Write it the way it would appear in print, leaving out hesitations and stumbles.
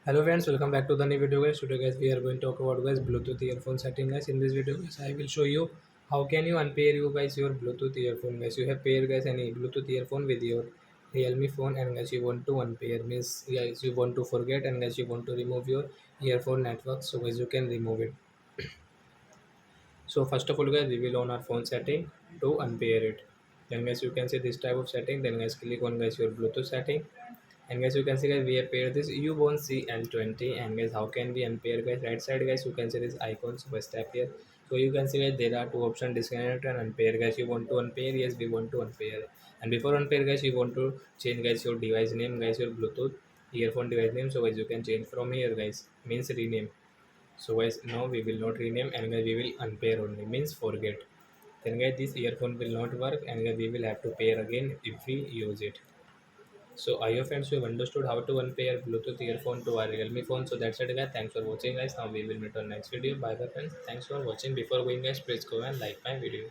Hello friends, welcome back to the new video guys. Today guys we are going to talk about guys Bluetooth earphone setting guys. In this video guys I will show you how can you unpair you guys your Bluetooth earphone guys. You have paired guys any Bluetooth earphone with your Realme phone and guys you want to unpair means guys you want to forget and guys you want to remove your earphone network, so guys you can remove it. So first of all guys we will on our phone setting to unpair it. Then guys you can see this type of setting, then guys click on guys your Bluetooth setting. And guys you can see guys we have paired this, you won't see L20. And guys how can we unpair guys? Right side guys you can see this icon, so first tap here. So you can see guys there are two options, disconnect and unpair guys. You want to unpair? Yes, we want to unpair. And before unpair guys you want to change guys your device name guys, your Bluetooth earphone device name. So guys you can change from here guys, means rename. So guys now we will not rename and guys we will unpair only, means forget. Then guys this earphone will not work and guys we will have to pair again if we use it. So I hope friends you have understood how to unpair Bluetooth earphone to our Realme phone. So that's it guys. Thanks for watching guys. Now we will meet on next video. Bye bye friends. Thanks for watching. Before going guys, please go and like my video.